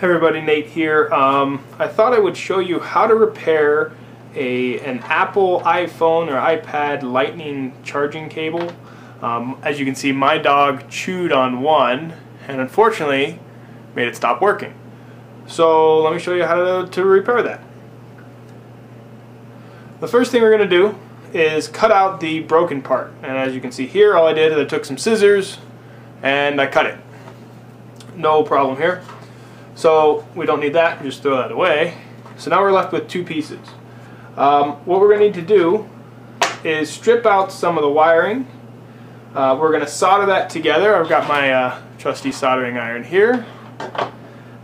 Hey everybody, Nate here. I thought I would show you how to repair an Apple iPhone or iPad lightning charging cable. As you can see, my dog chewed on one and unfortunately made it stop working. So let me show you how to repair that. The first thing we're going to do is cut out the broken part, and as you can see here, all I did is I took some scissors and I cut it. No problem here. So we don't need that, just throw that away. So now we're left with two pieces. What we're going to need to do is strip out some of the wiring. We're going to solder that together. I've got my trusty soldering iron here.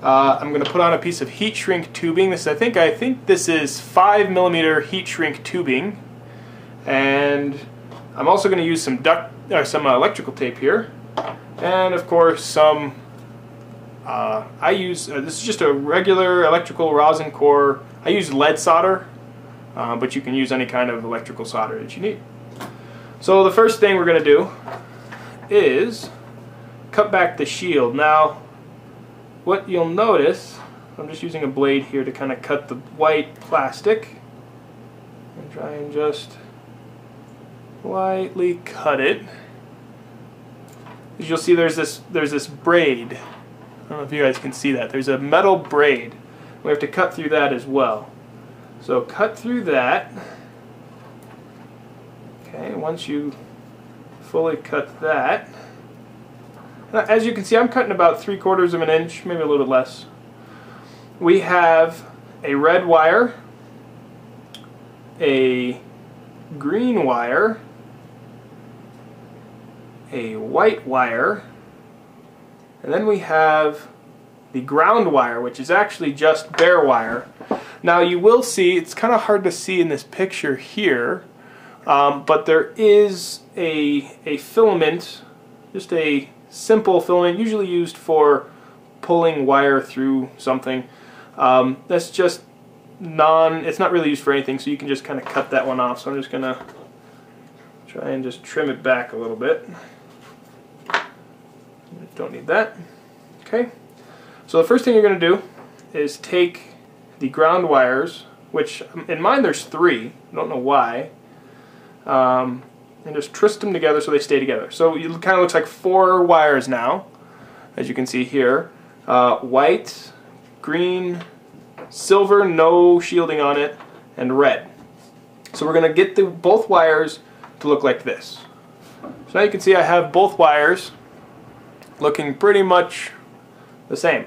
I'm going to put on a piece of heat shrink tubing. I think this is 5mm heat shrink tubing, and I'm also going to use some electrical tape here, and of course some. I use this is just a regular electrical rosin core. I use lead solder, but you can use any kind of electrical solder that you need. So the first thing we're going to do is cut back the shield. Now, what you'll notice, I'm just using a blade here to kind of cut the white plastic and try and just lightly cut it. As you'll see, there's this braid. I don't know if you guys can see that. There's a metal braid. We have to cut through that as well. So cut through that. Okay, once you fully cut that. Now, as you can see, I'm cutting about 3/4 of an inch, maybe a little bit less. We have a red wire, a green wire, a white wire, and then we have the ground wire, which is actually just bare wire. Now you will see, it's kind of hard to see in this picture here, but there is a filament, just a simple filament, usually used for pulling wire through something. That's just it's not really used for anything, so you can just kind of cut that one off. So I'm just going to try and just trim it back a little bit. Don't need that. Okay, so the first thing you're going to do is take the ground wires, which in mine there's 3, I don't know why, and just twist them together so they stay together. So it kind of looks like 4 wires now, as you can see here. White, green, silver, no shielding on it, and red. So we're going to get both wires to look like this. So now you can see I have both wires looking pretty much the same.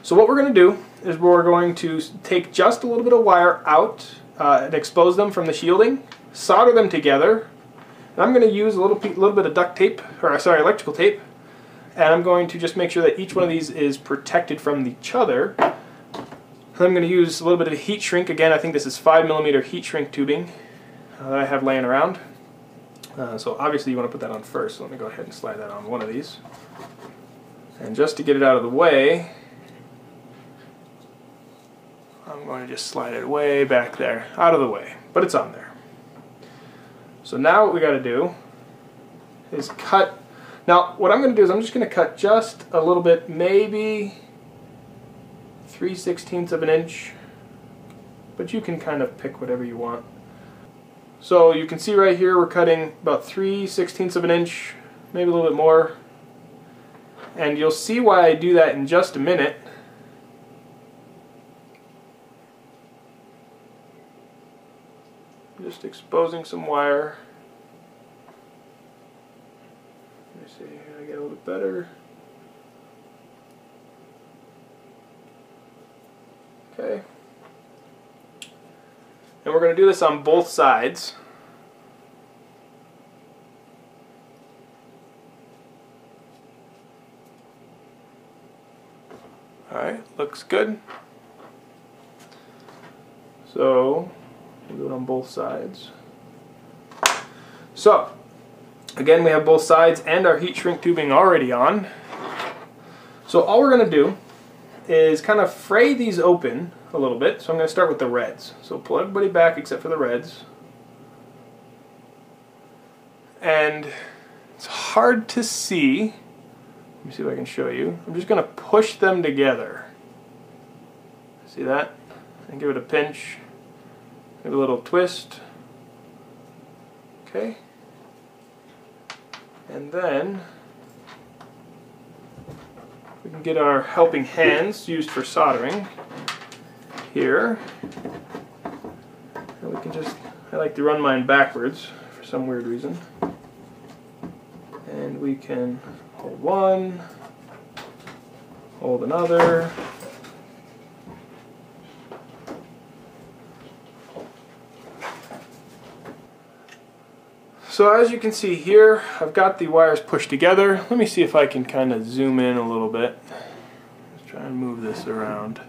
So what we're going to do is we're going to take just a little bit of wire out and expose them from the shielding, solder them together, and I'm going to use a little bit of duct tape, or sorry, electrical tape, and I'm going to just make sure that each one of these is protected from each other. And I'm going to use a little bit of heat shrink. Again, I think this is 5mm heat shrink tubing that I have laying around. So obviously you want to put that on first, so let me go ahead and slide that on one of these. And just to get it out of the way, I'm going to just slide it way back there, out of the way, but it's on there. So now what we got to do is cut. Now what I'm going to do is I'm just going to cut just a little bit, maybe 3/16 of an inch, but you can kind of pick whatever you want. So you can see right here we're cutting about 3/16 of an inch, maybe a little bit more. And you'll see why I do that in just a minute. Just exposing some wire. Let me see here, I get a little bit better. Okay. And we're going to do this on both sides. Alright, looks good. So, we'll do it on both sides. So, again, we have both sides and our heat shrink tubing already on. So all we're going to do is kind of fray these open a little bit. So I'm going to start with the reds. So pull everybody back except for the reds. And it's hard to see. Let me see if I can show you. I'm just going to push them together. See that? And give it a pinch, give it a little twist. Okay. And then we can get our helping hands used for soldering here. And we can just, I like to run mine backwards for some weird reason. And we can hold one, hold another. So as you can see here, I've got the wires pushed together. Let me see if I can kind of zoom in a little bit. Let's try and move this around.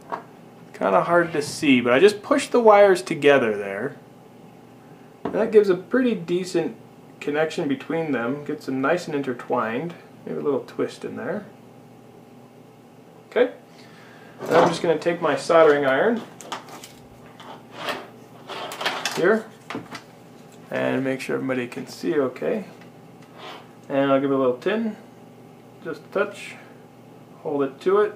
Kind of hard to see, but I just pushed the wires together there. And that gives a pretty decent connection between them. Gets them nice and intertwined. Maybe a little twist in there. Okay. Now I'm just going to take my soldering iron here and make sure everybody can see okay. And I'll give it a little tin, just a touch, hold it to it,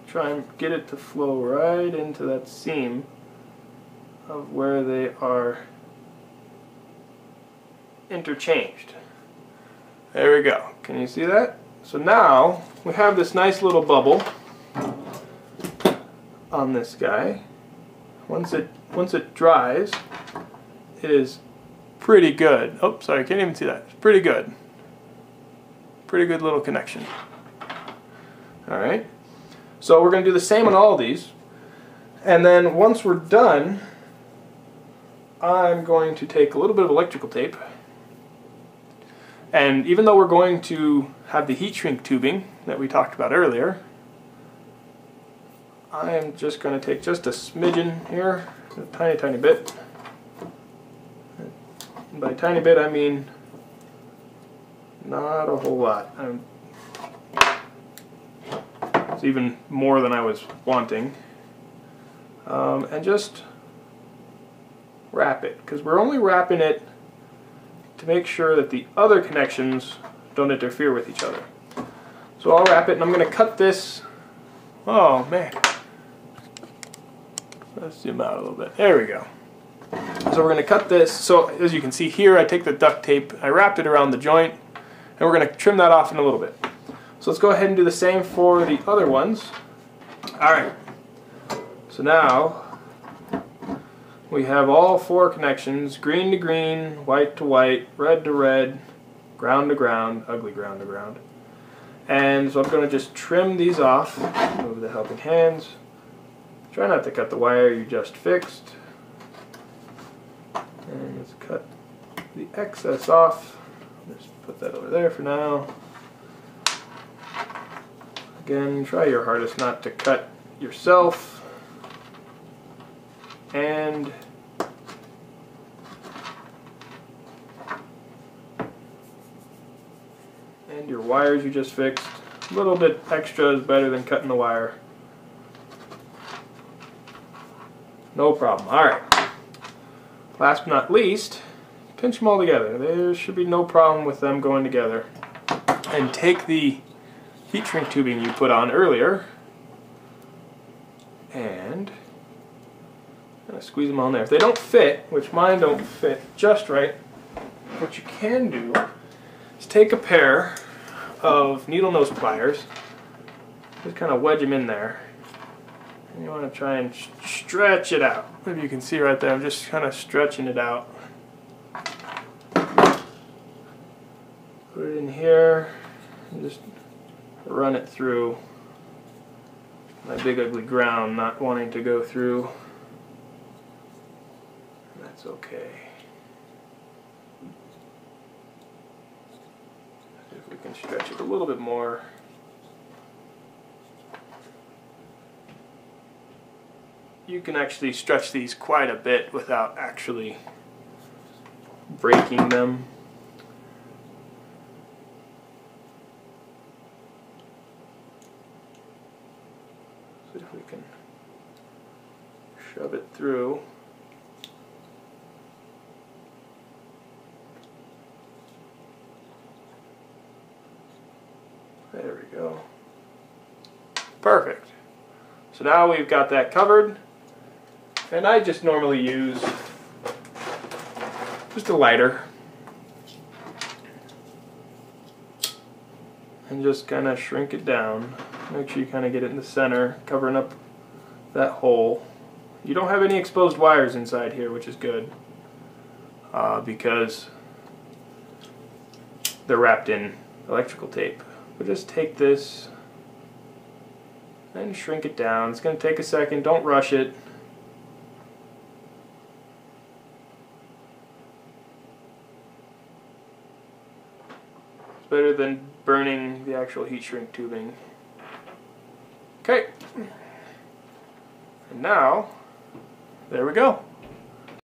try and get it to flow right into that seam of where they are interchanged. There we go. Can you see that? So now we have this nice little bubble on this guy. Once it dries, it is pretty good. Oh, sorry, can't even see that. It's pretty good. Pretty good little connection. Alright. So we're going to do the same on all of these. And then once we're done, I'm going to take a little bit of electrical tape. And even though we're going to have the heat shrink tubing that we talked about earlier, I am just going to take just a smidgen here, a tiny, tiny bit. And by tiny bit, I mean not a whole lot. It's even more than I was wanting. And just wrap it, because we're only wrapping it to make sure that the other connections don't interfere with each other. So I'll wrap it, and I'm going to cut this. Oh man. Let's zoom out a little bit. There we go. So we're going to cut this. So as you can see here, I take the duct tape, I wrapped it around the joint, and we're going to trim that off in a little bit. So let's go ahead and do the same for the other ones. Alright. So now we have all four connections: green to green, white to white, red to red, ground to ground, ugly ground to ground. And so I'm going to just trim these off. Move the helping hands. Try not to cut the wire you just fixed. And let's cut the excess off. Just put that over there for now. Again, try your hardest not to cut yourself. And your wires you just fixed. A little bit extra is better than cutting the wire. No problem. Alright. Last but not least, pinch them all together. There should be no problem with them going together. And take the heat shrink tubing you put on earlier and squeeze them on there. If they don't fit, which mine don't fit just right, what you can do is take a pair of needle nose pliers, just kind of wedge them in there. And you want to try and stretch it out. Maybe you can see right there, I'm just kind of stretching it out. Put it in here and just run it through my big ugly ground, not wanting to go through. That's okay. See if we can stretch it a little bit more. You can actually stretch these quite a bit without actually breaking them. See if we can shove it through. There we go. Perfect. So now we've got that covered, and I just normally use just a lighter and just kind of shrink it down. Make sure you kind of get it in the center, covering up that hole. You don't have any exposed wires inside here, which is good because they're wrapped in electrical tape. But just take this and shrink it down. It's going to take a second. Don't rush it. It's better than burning the actual heat shrink tubing. Okay. And now, there we go.